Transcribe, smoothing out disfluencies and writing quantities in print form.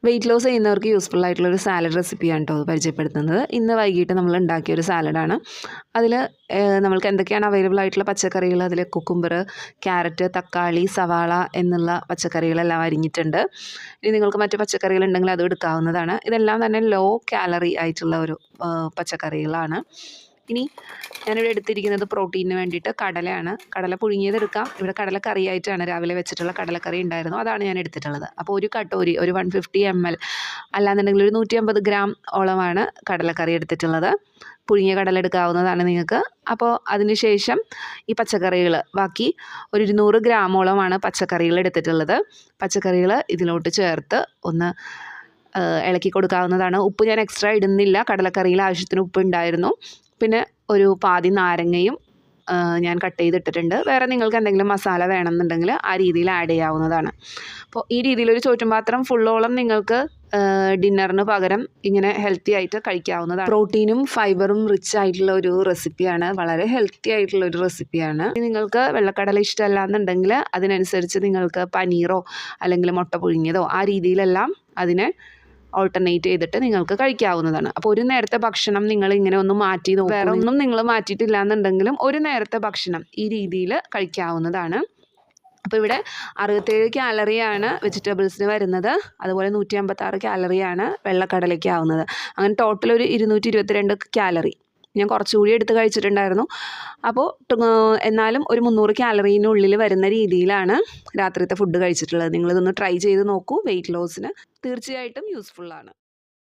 Weight loss ചെയ്യുന്നവർക്ക് useful ആയിട്ടുള്ളൊരു salad റെസിപ്പിയാണ് കേട്ടോ പരിചയപ്പെടുത്തുന്നത്. ഇന്ന് വൈകിട്ട് നമ്മൾ ഉണ്ടാക്കിയൊരു സാലഡാണ്. അതിൽ നമ്മൾക്ക് എന്തൊക്കെയാണ് അവൈലബിൾ ആയിട്ടുള്ള പച്ചക്കറികൾ, അതിൽ കുക്കുംബർ, ക്യാരറ്റ്, തക്കാളി, സവാള എന്നുള്ള പച്ചക്കറികളെല്ലാം അരിഞ്ഞിട്ടുണ്ട്. ഇനി നിങ്ങൾക്ക് മറ്റ് പച്ചക്കറികളുണ്ടെങ്കിൽ അതും എടുക്കാവുന്നതാണ്. ഇതെല്ലാം തന്നെ ലോ കാലറി ആയിട്ടുള്ള ഒരു പച്ചക്കറികളാണ്. ഇനി ഞാനിവിടെ എടുത്തിരിക്കുന്നത് പ്രോട്ടീനിന് വേണ്ടിയിട്ട് കടലയാണ്. കടല പുഴുങ്ങിയതെടുക്കാം. ഇവിടെ കടലക്കറിയായിട്ടാണ് രാവിലെ വെച്ചിട്ടുള്ള കടലക്കറി ഉണ്ടായിരുന്നു, അതാണ് ഞാൻ എടുത്തിട്ടുള്ളത്. അപ്പോൾ ഒരു കട്ടോരി, ഒരു 150 ml അല്ലാന്നുണ്ടെങ്കിൽ ഒരു 150 ഗ്രാം ഓളമാണ് കടലക്കറി എടുത്തിട്ടുള്ളത്. പുഴുങ്ങിയ കടല എടുക്കാവുന്നതാണ് നിങ്ങൾക്ക്. അപ്പോൾ അതിന് ശേഷം ഈ പച്ചക്കറികൾ ബാക്കി ഒരു 200 ഗ്രാമോളമാണ് പച്ചക്കറികൾ എടുത്തിട്ടുള്ളത്. പച്ചക്കറികൾ ഇതിലോട്ട് ചേർത്ത് ഒന്ന് ഇളക്കി കൊടുക്കാവുന്നതാണ്. ഉപ്പ് ഞാൻ എക്സ്ട്രാ ഇടുന്നില്ല, കടലക്കറിയിൽ ആവശ്യത്തിന് ഉപ്പ് ഉണ്ടായിരുന്നു. പിന്നെ ഒരു പാതി നാരങ്ങയും ഞാൻ കട്ട് ചെയ്തിട്ടിട്ടുണ്ട്. വേറെ നിങ്ങൾക്ക് എന്തെങ്കിലും മസാല വേണമെന്നുണ്ടെങ്കിൽ ആ രീതിയിൽ ആഡ് ചെയ്യാവുന്നതാണ്. അപ്പോൾ ഈ രീതിയിലൊരു ചോറ്റുപാത്രം ഫുള്ളോളം നിങ്ങൾക്ക് ഡിന്നറിന് പകരം ഇങ്ങനെ ഹെൽത്തി ആയിട്ട് കഴിക്കാവുന്നതാണ്. പ്രോട്ടീനും ഫൈബറും റിച്ച് ആയിട്ടുള്ള ഒരു റെസിപ്പിയാണ്, വളരെ ഹെൽത്തി ആയിട്ടുള്ള ഒരു റെസിപ്പിയാണ്. നിങ്ങൾക്ക് വെള്ളക്കടല ഇഷ്ടമല്ല എന്നുണ്ടെങ്കിൽ അതിനനുസരിച്ച് നിങ്ങൾക്ക് പനീറോ അല്ലെങ്കിൽ മുട്ട പുഴുങ്ങിയതോ ആ രീതിയിലെല്ലാം അതിനെ ഓൾട്ടർനേറ്റ് ചെയ്തിട്ട് നിങ്ങൾക്ക് കഴിക്കാവുന്നതാണ്. അപ്പോൾ ഒരു നേരത്തെ ഭക്ഷണം നിങ്ങൾ ഇങ്ങനെ ഒന്ന് മാറ്റി നോക്കും. വേറെ ഒന്നും നിങ്ങൾ മാറ്റിയിട്ടില്ല എന്നുണ്ടെങ്കിലും ഒരു നേരത്തെ ഭക്ഷണം ഈ രീതിയിൽ കഴിക്കാവുന്നതാണ്. അപ്പോൾ ഇവിടെ 67 കാലറിയാണ് വെജിറ്റബിൾസിന് വരുന്നത്. അതുപോലെ 156 കാലറിയാണ് വെള്ളക്കടലയ്ക്ക് ആവുന്നത്. അങ്ങനെ ടോട്ടൽ ഒരു 222 കാലറി. ഞാൻ കുറച്ചുകൂടി എടുത്ത് കഴിച്ചിട്ടുണ്ടായിരുന്നു. അപ്പോൾ എന്നാലും ഒരു 300 കാലറീനുള്ളിൽ വരുന്ന രീതിയിലാണ് രാത്രിത്തെ ഫുഡ് കഴിച്ചിട്ടുള്ളത്. നിങ്ങളിതൊന്ന് ട്രൈ ചെയ്ത് നോക്കൂ. വെയിറ്റ് ലോസിന് തീർച്ചയായിട്ടും യൂസ്ഫുള്ളാണ്.